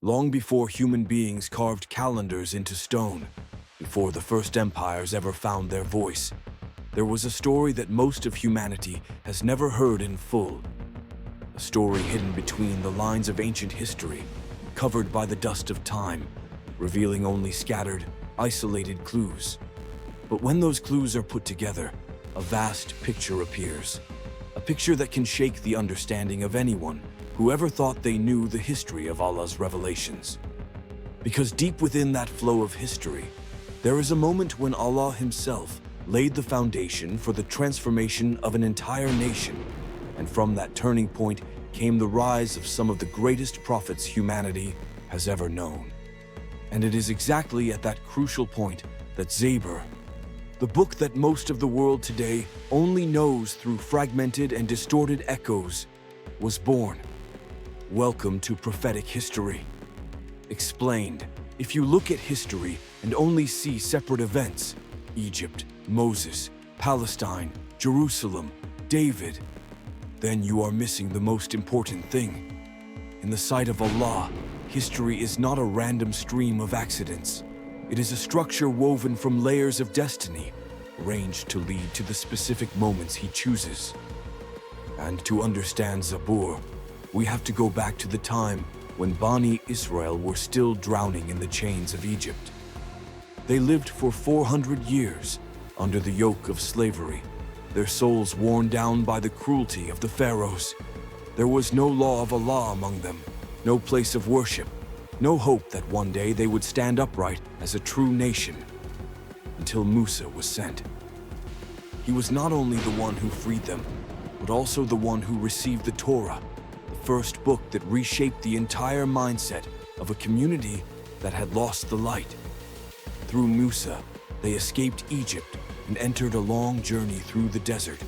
Long before human beings carved calendars into stone, before the first empires ever found their voice, there was a story that most of humanity has never heard in full. A story hidden between the lines of ancient history, covered by the dust of time, revealing only scattered, isolated clues. But when those clues are put together, a vast picture appears. A picture that can shake the understanding of anyone who ever thought they knew the history of Allah's revelations. Because deep within that flow of history, there is a moment when Allah Himself laid the foundation for the transformation of an entire nation, and from that turning point came the rise of some of the greatest prophets humanity has ever known. And it is exactly at that crucial point that Zabur, the book that most of the world today only knows through fragmented and distorted echoes, was born. Welcome to Prophetic History. Explained. If you look at history and only see separate events, Egypt, Moses, Palestine, Jerusalem, David, then you are missing the most important thing. In the sight of Allah, history is not a random stream of accidents. It is a structure woven from layers of destiny, arranged to lead to the specific moments He chooses. And to understand Zabur, we have to go back to the time when Bani Israel were still drowning in the chains of Egypt. They lived for 400 years under the yoke of slavery, their souls worn down by the cruelty of the pharaohs. There was no law of Allah among them, no place of worship, no hope that one day they would stand upright as a true nation, until Musa was sent. He was not only the one who freed them, but also the one who received the Torah, the first book that reshaped the entire mindset of a community that had lost the light. Through Musa, they escaped Egypt and entered a long journey through the desert,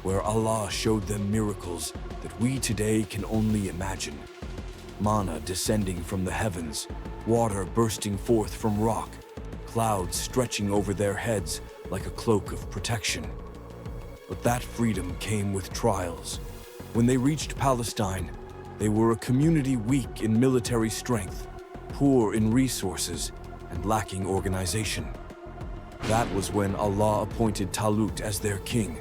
where Allah showed them miracles that we today can only imagine. Manna descending from the heavens, water bursting forth from rock, clouds stretching over their heads like a cloak of protection. But that freedom came with trials. When they reached Palestine, they were a community weak in military strength, poor in resources, and lacking organization. That was when Allah appointed Jalut as their king,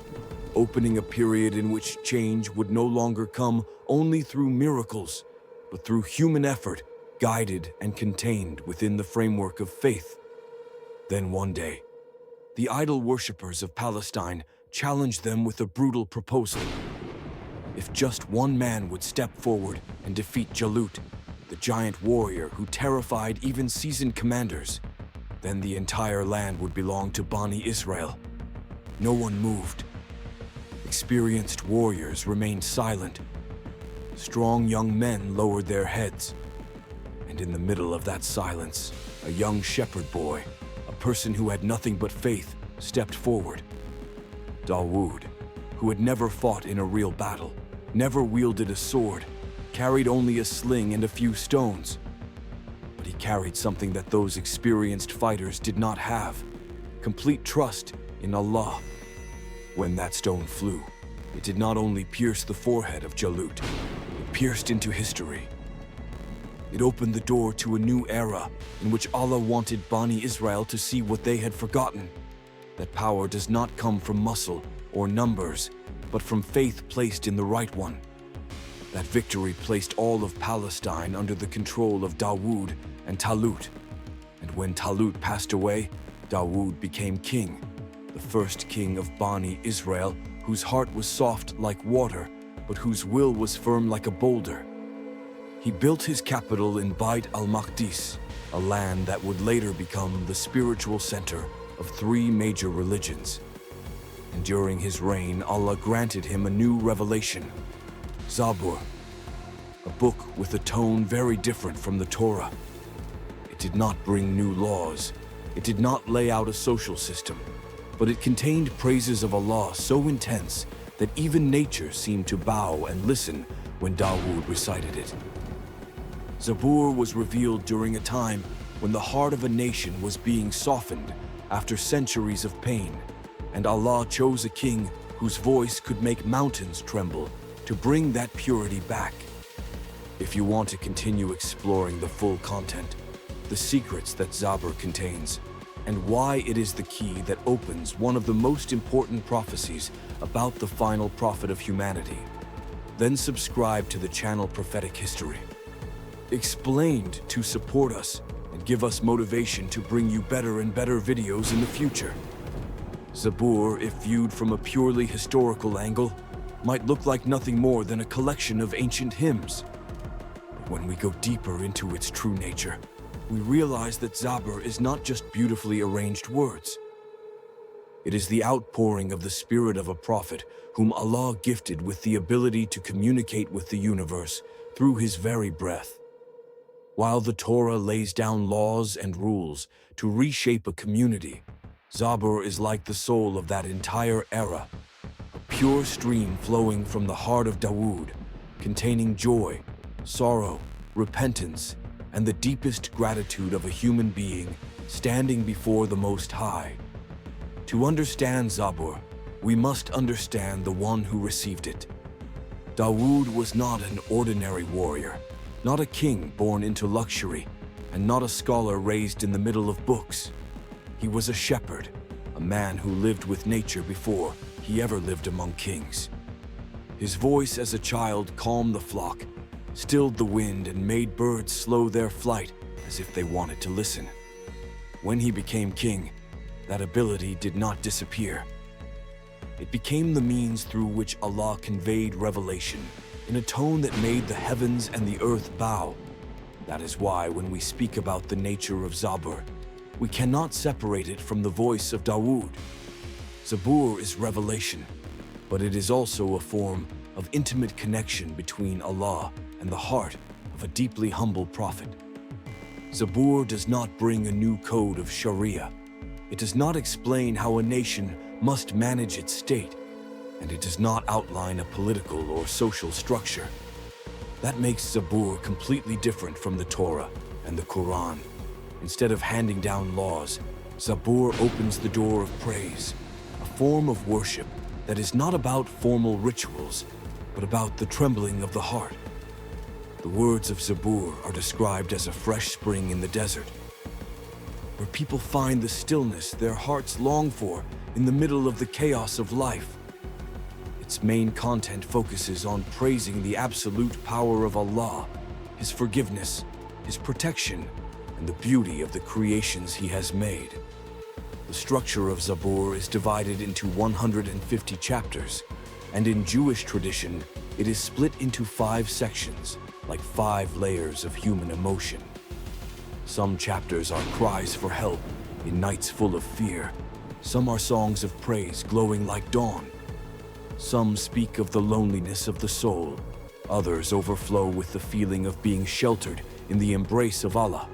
opening a period in which change would no longer come only through miracles, but through human effort, guided and contained within the framework of faith. Then one day, the idol worshippers of Palestine challenged them with a brutal proposal. If just one man would step forward and defeat Jalut, the giant warrior who terrified even seasoned commanders, then the entire land would belong to Bani Israel. No one moved. Experienced warriors remained silent. Strong young men lowered their heads. And in the middle of that silence, a young shepherd boy, a person who had nothing but faith, stepped forward. Dawud, who had never fought in a real battle, never wielded a sword, carried only a sling and a few stones. But he carried something that those experienced fighters did not have: complete trust in Allah. When that stone flew, it did not only pierce the forehead of Jalut, it pierced into history. It opened the door to a new era in which Allah wanted Bani Israel to see what they had forgotten: that power does not come from muscle or numbers, but from faith placed in the right one. That victory placed all of Palestine under the control of Dawud and Jalut. And when Jalut passed away, Dawud became king, the first king of Bani Israel, whose heart was soft like water, but whose will was firm like a boulder. He built his capital in Beit al-Maqdis, a land that would later become the spiritual center of 3 major religions. And during his reign, Allah granted him a new revelation, Zabur, a book with a tone very different from the Torah. It did not bring new laws, it did not lay out a social system, but it contained praises of Allah so intense that even nature seemed to bow and listen when Dawud recited it. Zabur was revealed during a time when the heart of a nation was being softened after centuries of pain, and Allah chose a king whose voice could make mountains tremble to bring that purity back. If you want to continue exploring the full content, the secrets that Zabur contains, and why it is the key that opens one of the most important prophecies about the final prophet of humanity, then subscribe to the channel Prophetic History. Explained to support us and give us motivation to bring you better and better videos in the future. Zabur, if viewed from a purely historical angle, might look like nothing more than a collection of ancient hymns. But when we go deeper into its true nature, we realize that Zabur is not just beautifully arranged words. It is the outpouring of the spirit of a prophet whom Allah gifted with the ability to communicate with the universe through his very breath. While the Torah lays down laws and rules to reshape a community, Zabur is like the soul of that entire era, a pure stream flowing from the heart of Dawud, containing joy, sorrow, repentance, and the deepest gratitude of a human being standing before the Most High. To understand Zabur, we must understand the one who received it. Dawud was not an ordinary warrior, not a king born into luxury, and not a scholar raised in the middle of books. He was a shepherd, a man who lived with nature before he ever lived among kings. His voice as a child calmed the flock, stilled the wind, and made birds slow their flight as if they wanted to listen. When he became king, that ability did not disappear. It became the means through which Allah conveyed revelation in a tone that made the heavens and the earth bow. That is why when we speak about the nature of Zabur, we cannot separate it from the voice of Dawud. Zabur is revelation, but it is also a form of intimate connection between Allah and the heart of a deeply humble prophet. Zabur does not bring a new code of Sharia. It does not explain how a nation must manage its state, and it does not outline a political or social structure. That makes Zabur completely different from the Torah and the Quran. Instead of handing down laws, Zabur opens the door of praise, a form of worship that is not about formal rituals, but about the trembling of the heart. The words of Zabur are described as a fresh spring in the desert, where people find the stillness their hearts long for in the middle of the chaos of life. Its main content focuses on praising the absolute power of Allah, His forgiveness, His protection, and the beauty of the creations He has made. The structure of Zabur is divided into 150 chapters, and in Jewish tradition, it is split into 5 sections, like 5 layers of human emotion. Some chapters are cries for help in nights full of fear. Some are songs of praise glowing like dawn. Some speak of the loneliness of the soul. Others overflow with the feeling of being sheltered in the embrace of Allah.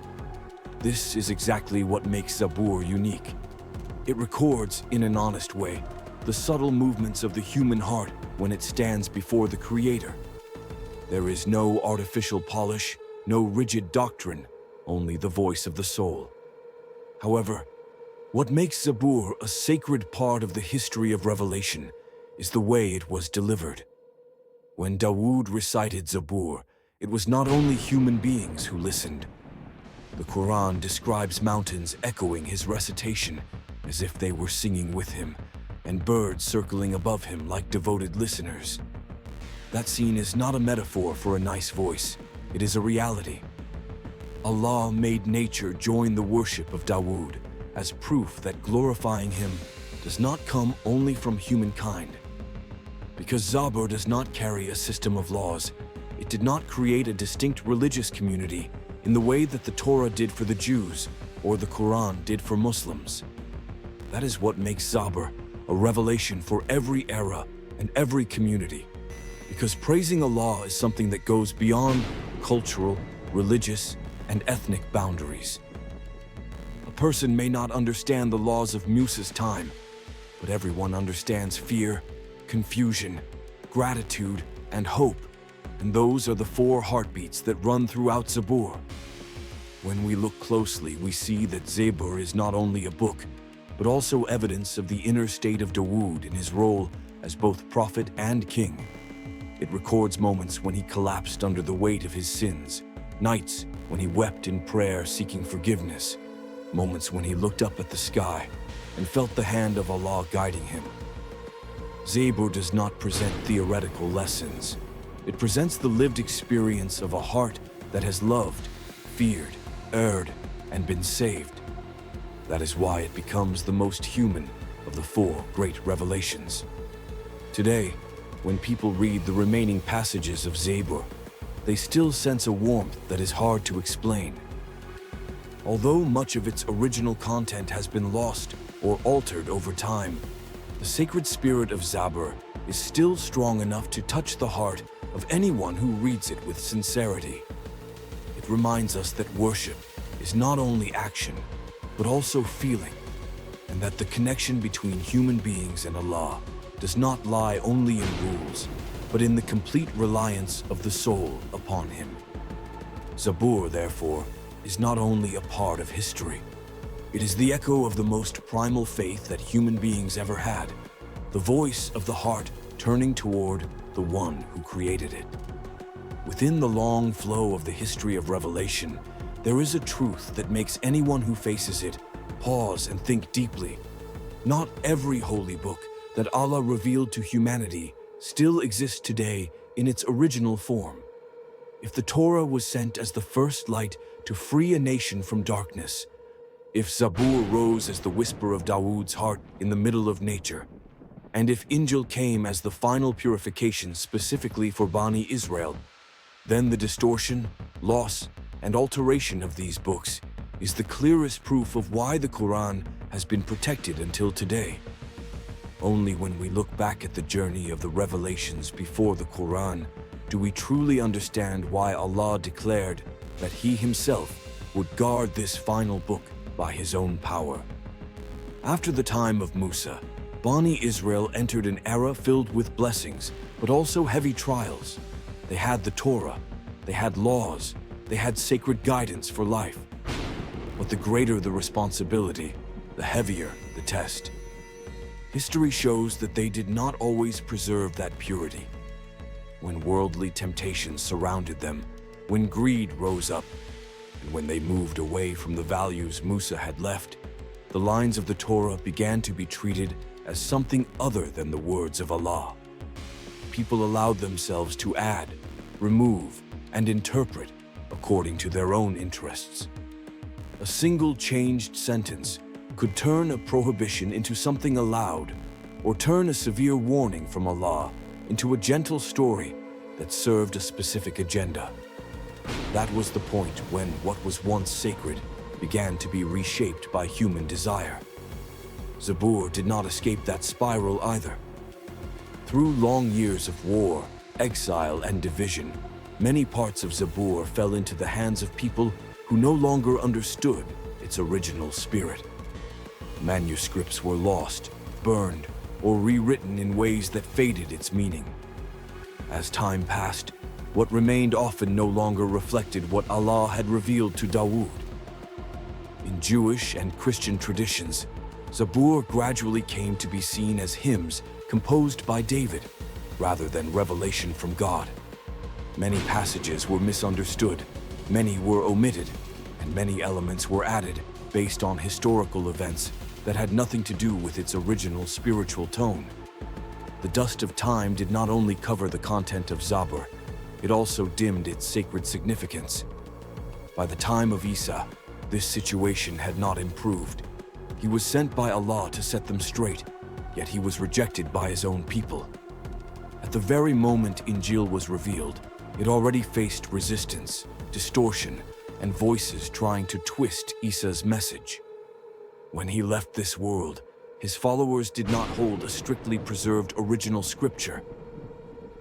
This is exactly what makes Zabur unique. It records, in an honest way, the subtle movements of the human heart when it stands before the Creator. There is no artificial polish, no rigid doctrine, only the voice of the soul. However, what makes Zabur a sacred part of the history of revelation is the way it was delivered. When Dawud recited Zabur, it was not only human beings who listened. The Quran describes mountains echoing his recitation as if they were singing with him, and birds circling above him like devoted listeners. That scene is not a metaphor for a nice voice, it is a reality. Allah made nature join the worship of Dawud as proof that glorifying him does not come only from humankind. Because Zabur does not carry a system of laws, it did not create a distinct religious community in the way that the Torah did for the Jews or the Quran did for Muslims. That is what makes Zabur a revelation for every era and every community. Because praising Allah is something that goes beyond cultural, religious, and ethnic boundaries. A person may not understand the laws of Musa's time, but everyone understands fear, confusion, gratitude, and hope, and those are the 4 heartbeats that run throughout Zabur. When we look closely, we see that Zabur is not only a book, but also evidence of the inner state of Dawud in his role as both prophet and king. It records moments when he collapsed under the weight of his sins, nights when he wept in prayer seeking forgiveness, moments when he looked up at the sky and felt the hand of Allah guiding him. Zabur does not present theoretical lessons. It presents the lived experience of a heart that has loved, feared, erred, and been saved. That is why it becomes the most human of the four great revelations. Today, when people read the remaining passages of Zabur, they still sense a warmth that is hard to explain. Although much of its original content has been lost or altered over time, the sacred spirit of Zabur is still strong enough to touch the heart of anyone who reads it with sincerity. It reminds us that worship is not only action, but also feeling, and that the connection between human beings and Allah does not lie only in rules, but in the complete reliance of the soul upon Him. Zabur, therefore, is not only a part of history. It is the echo of the most primal faith that human beings ever had, the voice of the heart turning toward the one who created it. Within the long flow of the history of revelation, there is a truth that makes anyone who faces it pause and think deeply. Not every holy book that Allah revealed to humanity still exists today in its original form. If the Torah was sent as the first light to free a nation from darkness, if Zabur rose as the whisper of Dawud's heart in the middle of nature, and if Injil came as the final purification specifically for Bani Israel, then the distortion, loss, and alteration of these books is the clearest proof of why the Quran has been protected until today. Only when we look back at the journey of the revelations before the Quran do we truly understand why Allah declared that He Himself would guard this final book by His own power. After the time of Musa, Bani Israel entered an era filled with blessings, but also heavy trials. They had the Torah, they had laws, they had sacred guidance for life. But the greater the responsibility, the heavier the test. History shows that they did not always preserve that purity. When worldly temptations surrounded them, when greed rose up, and when they moved away from the values Musa had left, the lines of the Torah began to be treated as something other than the words of Allah. People allowed themselves to add, remove, and interpret according to their own interests. A single changed sentence could turn a prohibition into something allowed, or turn a severe warning from Allah into a gentle story that served a specific agenda. That was the point when what was once sacred began to be reshaped by human desire. Zabur did not escape that spiral either. Through long years of war, exile, and division, many parts of Zabur fell into the hands of people who no longer understood its original spirit. Manuscripts were lost, burned, or rewritten in ways that faded its meaning. As time passed, what remained often no longer reflected what Allah had revealed to Dawud. In Jewish and Christian traditions, Zabur gradually came to be seen as hymns composed by David, rather than revelation from God. Many passages were misunderstood, many were omitted, and many elements were added based on historical events that had nothing to do with its original spiritual tone. The dust of time did not only cover the content of Zabur, it also dimmed its sacred significance. By the time of Isa, this situation had not improved. He was sent by Allah to set them straight, yet he was rejected by his own people. At the very moment Injil was revealed, it already faced resistance, distortion, and voices trying to twist Isa's message. When he left this world, his followers did not hold a strictly preserved original scripture.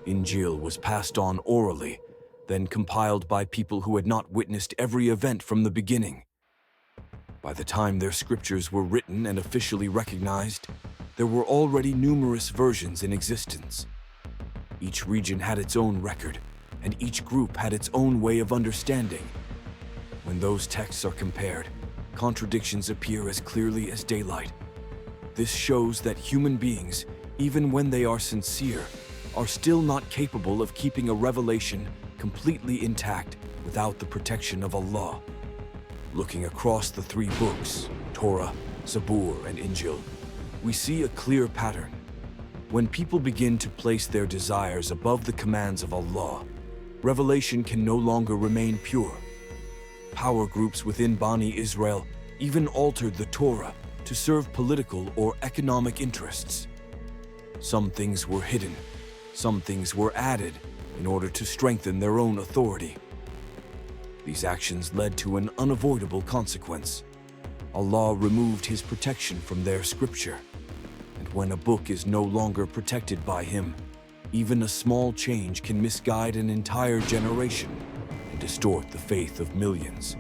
Injil was passed on orally, then compiled by people who had not witnessed every event from the beginning. By the time their scriptures were written and officially recognized, there were already numerous versions in existence. Each region had its own record, and each group had its own way of understanding. When those texts are compared, contradictions appear as clearly as daylight. This shows that human beings, even when they are sincere, are still not capable of keeping a revelation completely intact without the protection of Allah. Looking across the three books, Torah, Zabur, and Injil, we see a clear pattern. When people begin to place their desires above the commands of Allah, revelation can no longer remain pure. Power groups within Bani Israel even altered the Torah to serve political or economic interests. Some things were hidden, some things were added in order to strengthen their own authority. These actions led to an unavoidable consequence. Allah removed His protection from their scripture. And when a book is no longer protected by Him, even a small change can misguide an entire generation and distort the faith of millions.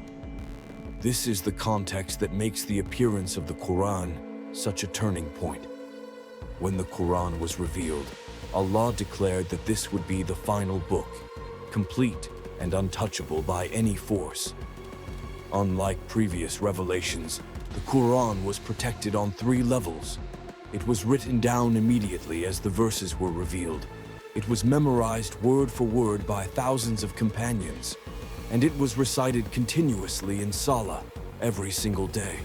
This is the context that makes the appearance of the Quran such a turning point. When the Quran was revealed, Allah declared that this would be the final book, complete and untouchable by any force. Unlike previous revelations, the Quran was protected on three levels. It was written down immediately as the verses were revealed. It was memorized word for word by thousands of companions, and it was recited continuously in Salah every single day.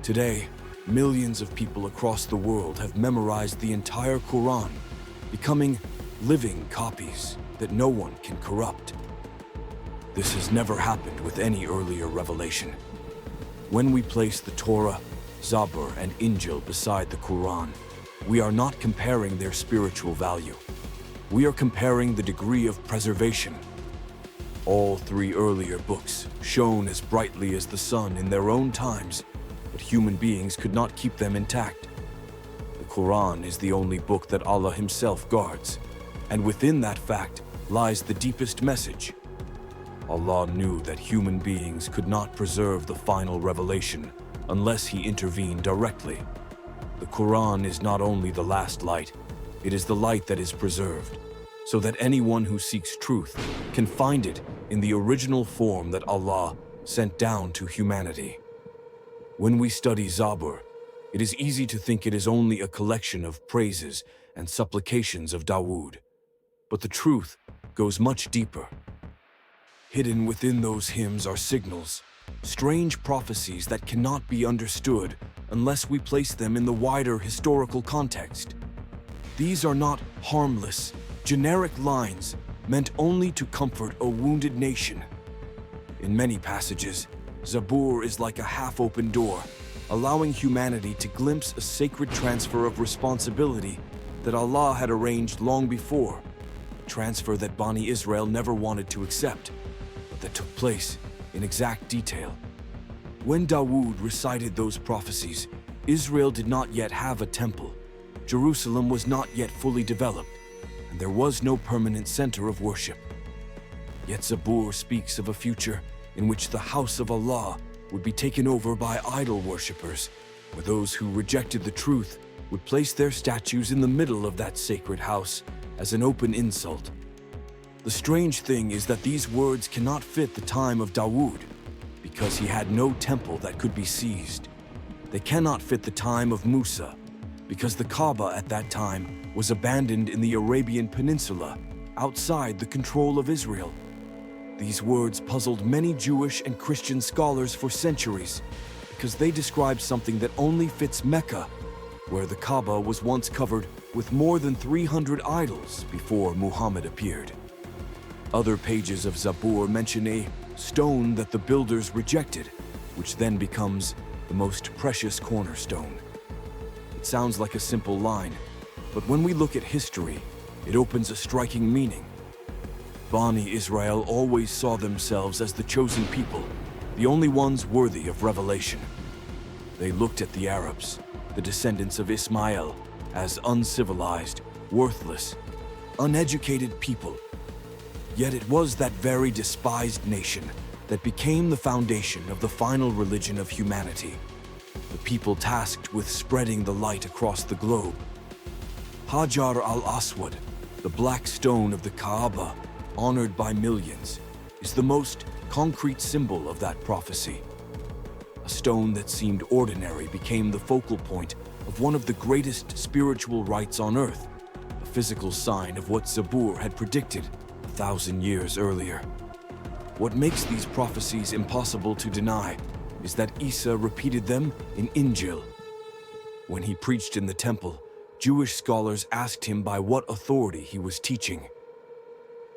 Today, millions of people across the world have memorized the entire Quran, becoming living copies that no one can corrupt. This has never happened with any earlier revelation. When we place the Torah, Zabur, and Injil beside the Quran, we are not comparing their spiritual value. We are comparing the degree of preservation. All three earlier books shone as brightly as the sun in their own times, but human beings could not keep them intact. The Quran is the only book that Allah Himself guards, and within that fact lies the deepest message. Allah knew that human beings could not preserve the final revelation unless He intervened directly. The Quran is not only the last light, it is the light that is preserved, so that anyone who seeks truth can find it in the original form that Allah sent down to humanity. When we study Zabur, it is easy to think it is only a collection of praises and supplications of Dawud. But the truth goes much deeper. Hidden within those hymns are signals, strange prophecies that cannot be understood unless we place them in the wider historical context. These are not harmless, generic lines meant only to comfort a wounded nation. In many passages, Zabur is like a half-open door, allowing humanity to glimpse a sacred transfer of responsibility that Allah had arranged long before, a transfer that Bani Israel never wanted to accept, but that took place in exact detail. When Dawud recited those prophecies, Israel did not yet have a temple, Jerusalem was not yet fully developed, and there was no permanent center of worship. Yet Zabur speaks of a future in which the house of Allah would be taken over by idol worshippers, where those who rejected the truth would place their statues in the middle of that sacred house as an open insult. The strange thing is that these words cannot fit the time of Dawud, because he had no temple that could be seized. They cannot fit the time of Musa, because the Kaaba at that time was abandoned in the Arabian Peninsula, outside the control of Israel. These words puzzled many Jewish and Christian scholars for centuries, because they describe something that only fits Mecca, where the Kaaba was once covered with more than 300 idols before Muhammad appeared. Other pages of Zabur mention a stone that the builders rejected, which then becomes the most precious cornerstone. It sounds like a simple line, but when we look at history, it opens a striking meaning. Bani Israel always saw themselves as the chosen people, the only ones worthy of revelation. They looked at the Arabs, the descendants of Ismail, as uncivilized, worthless, uneducated people. Yet it was that very despised nation that became the foundation of the final religion of humanity, the people tasked with spreading the light across the globe. Hajar al-Aswad, the black stone of the Kaaba, honored by millions, is the most concrete symbol of that prophecy. A stone that seemed ordinary became the focal point of one of the greatest spiritual rites on earth, the physical sign of what Zabur had predicted 1,000 years earlier. What makes these prophecies impossible to deny is that Isa repeated them in Injil. When he preached in the temple, Jewish scholars asked him by what authority he was teaching.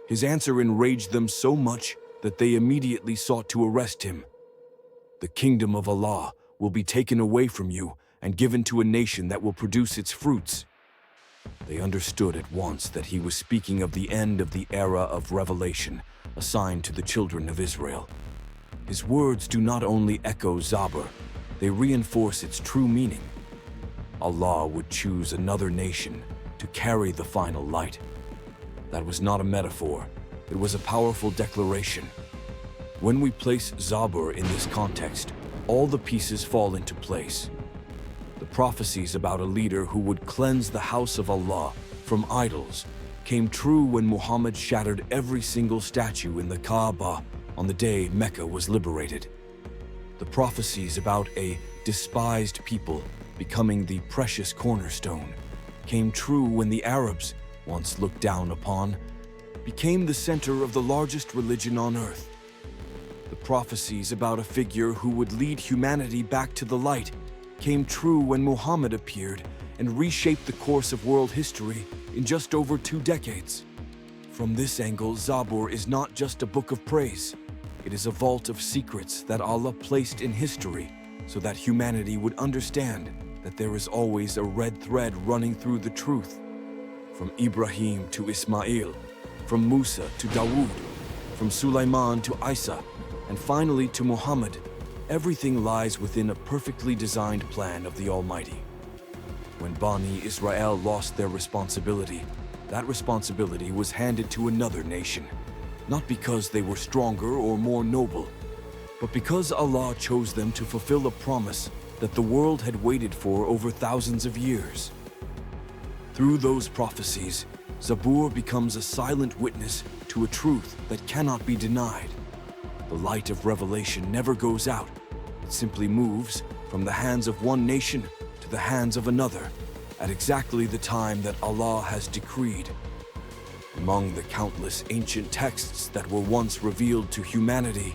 His answer enraged them so much that they immediately sought to arrest him. "The kingdom of Allah will be taken away from you and given to a nation that will produce its fruits." They understood at once that he was speaking of the end of the era of revelation assigned to the children of Israel. His words do not only echo Zabur, they reinforce its true meaning. Allah would choose another nation to carry the final light. That was not a metaphor, it was a powerful declaration. When we place Zabur in this context, all the pieces fall into place. The prophecies about a leader who would cleanse the house of Allah from idols came true when Muhammad shattered every single statue in the Kaaba on the day Mecca was liberated. The prophecies about a despised people becoming the precious cornerstone came true when the Arabs, once looked down upon, became the center of the largest religion on earth. The prophecies about a figure who would lead humanity back to the light came true when Muhammad appeared and reshaped the course of world history in just over 2 decades. From this angle, Zabur is not just a book of praise. It is a vault of secrets that Allah placed in history so that humanity would understand that there is always a red thread running through the truth. From Ibrahim to Ismail, from Musa to Dawud, from Sulaiman to Isa, and finally to Muhammad, everything lies within a perfectly designed plan of the Almighty. When Bani Israel lost their responsibility, that responsibility was handed to another nation, not because they were stronger or more noble, but because Allah chose them to fulfill a promise that the world had waited for over thousands of years. Through those prophecies, Zabur becomes a silent witness to a truth that cannot be denied. The light of revelation never goes out. It simply moves from the hands of one nation to the hands of another at exactly the time that Allah has decreed. Among the countless ancient texts that were once revealed to humanity,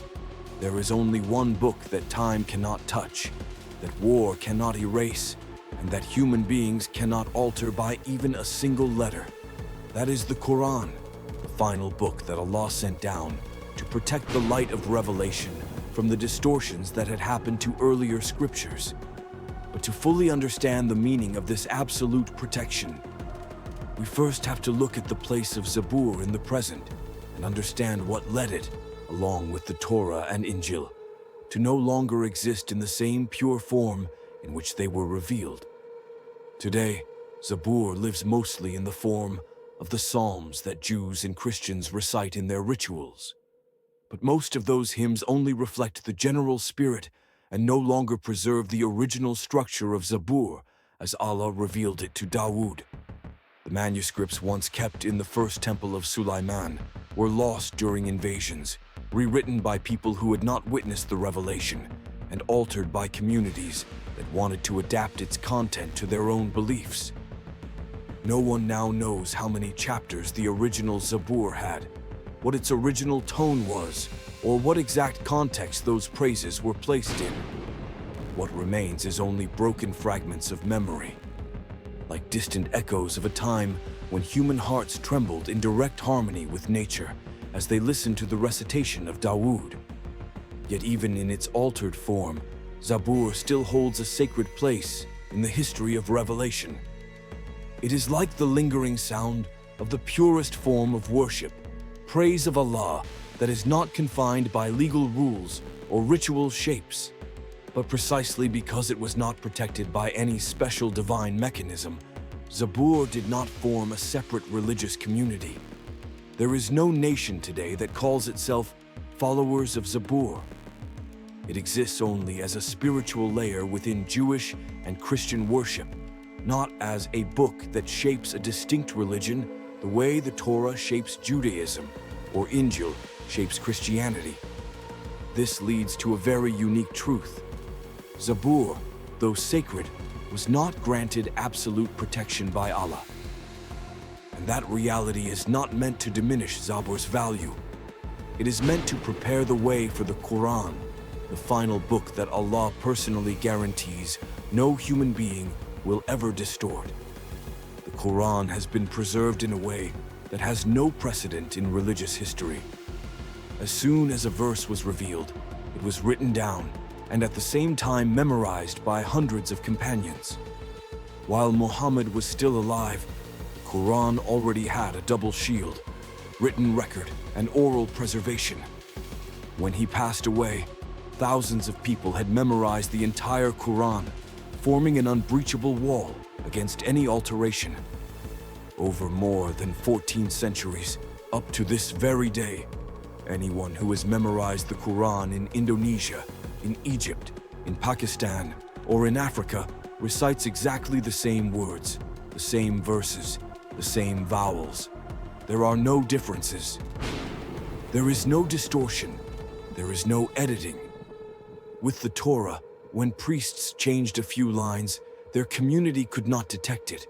there is only one book that time cannot touch, that war cannot erase, and that human beings cannot alter by even a single letter. That is the Quran, the final book that Allah sent down to protect the light of revelation from the distortions that had happened to earlier scriptures. But to fully understand the meaning of this absolute protection, we first have to look at the place of Zabur in the present and understand what led it, along with the Torah and Injil, to no longer exist in the same pure form in which they were revealed. Today, Zabur lives mostly in the form of the Psalms that Jews and Christians recite in their rituals. But most of those hymns only reflect the general spirit and no longer preserve the original structure of Zabur as Allah revealed it to Dawud. The manuscripts once kept in the first temple of Sulaiman were lost during invasions, rewritten by people who had not witnessed the revelation, and altered by communities that wanted to adapt its content to their own beliefs. No one now knows how many chapters the original Zabur had, what its original tone was, or what exact context those praises were placed in. What remains is only broken fragments of memory, like distant echoes of a time when human hearts trembled in direct harmony with nature as they listened to the recitation of Dawud. Yet even in its altered form, Zabur still holds a sacred place in the history of revelation. It is like the lingering sound of the purest form of worship, praise of Allah that is not confined by legal rules or ritual shapes. But precisely because it was not protected by any special divine mechanism, Zabur did not form a separate religious community. There is no nation today that calls itself followers of Zabur. It exists only as a spiritual layer within Jewish and Christian worship, not as a book that shapes a distinct religion the way the Torah shapes Judaism or Injil shapes Christianity. This leads to a very unique truth. Zabur, though sacred, was not granted absolute protection by Allah. And that reality is not meant to diminish Zabur's value. It is meant to prepare the way for the Quran, the final book that Allah personally guarantees no human being will ever distort. The Quran has been preserved in a way that has no precedent in religious history. As soon as a verse was revealed, it was written down and at the same time memorized by hundreds of companions. While Muhammad was still alive, the Quran already had a double shield, written record and oral preservation. When he passed away, thousands of people had memorized the entire Quran, forming an unbreachable wall against any alteration. Over more than 14 centuries, up to this very day, anyone who has memorized the Quran in Indonesia, in Egypt, in Pakistan, or in Africa recites exactly the same words, the same verses, the same vowels. There are no differences. There is no distortion. There is no editing. With the Torah, when priests changed a few lines, their community could not detect it.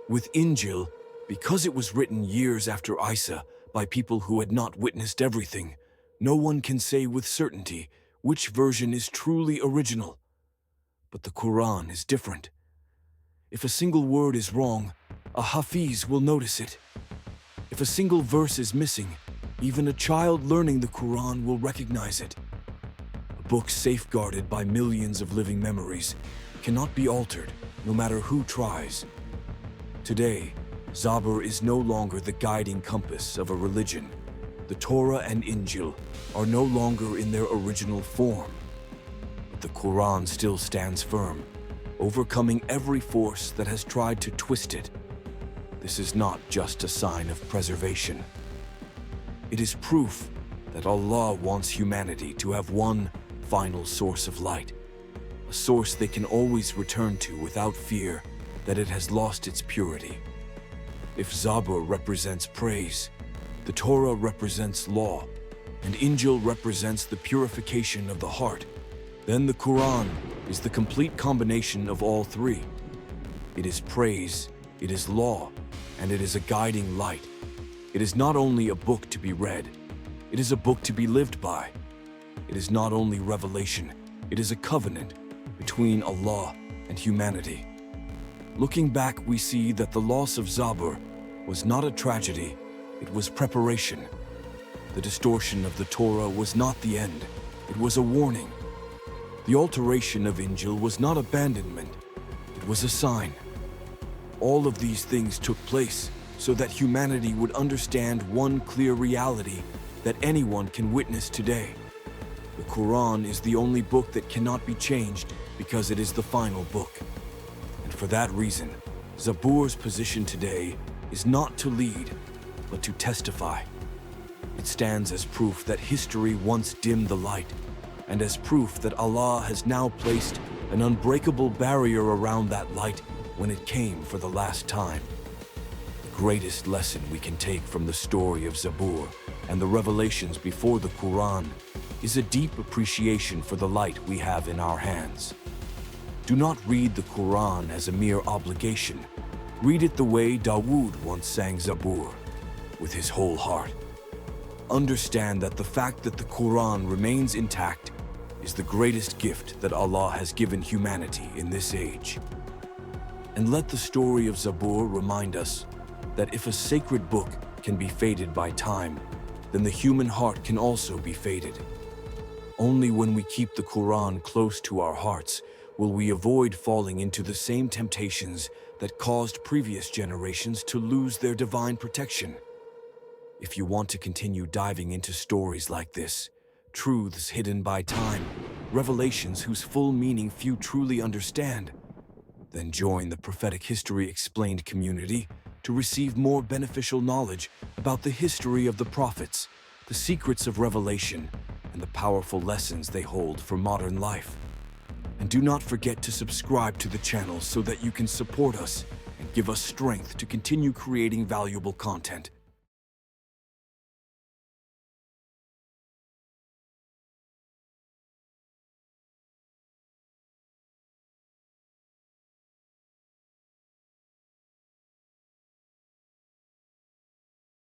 With Injil, because it was written years after Isa by people who had not witnessed everything, no one can say with certainty which version is truly original. But the Quran is different. If a single word is wrong, a Hafiz will notice it. If a single verse is missing, even a child learning the Quran will recognize it. A book safeguarded by millions of living memories cannot be altered, no matter who tries. Today, Zabur is no longer the guiding compass of a religion. The Torah and Injil are no longer in their original form. But the Quran still stands firm, overcoming every force that has tried to twist it. This is not just a sign of preservation. It is proof that Allah wants humanity to have one final source of light, a source they can always return to without fear that it has lost its purity. If Zabur represents praise, the Torah represents law, and Injil represents the purification of the heart, then the Quran is the complete combination of all three. It is praise, it is law, and it is a guiding light. It is not only a book to be read, it is a book to be lived by. It is not only revelation, it is a covenant between Allah and humanity. Looking back, we see that the loss of Zabur was not a tragedy, it was preparation. The distortion of the Torah was not the end, it was a warning. The alteration of Injil was not abandonment, it was a sign. All of these things took place so that humanity would understand one clear reality that anyone can witness today. The Quran is the only book that cannot be changed because it is the final book. And for that reason, Zabur's position today is not to lead, but to testify. It stands as proof that history once dimmed the light, and as proof that Allah has now placed an unbreakable barrier around that light when it came for the last time. The greatest lesson we can take from the story of Zabur and the revelations before the Quran is a deep appreciation for the light we have in our hands. Do not read the Quran as a mere obligation. Read it the way Dawud once sang Zabur, with his whole heart. Understand that the fact that the Quran remains intact is the greatest gift that Allah has given humanity in this age. And let the story of Zabur remind us that if a sacred book can be faded by time, then the human heart can also be faded. Only when we keep the Quran close to our hearts will we avoid falling into the same temptations that caused previous generations to lose their divine protection. If you want to continue diving into stories like this, truths hidden by time, revelations whose full meaning few truly understand, then join the Prophetic History Explained community to receive more beneficial knowledge about the history of the prophets, the secrets of revelation, and the powerful lessons they hold for modern life. And do not forget to subscribe to the channel so that you can support us and give us strength to continue creating valuable content.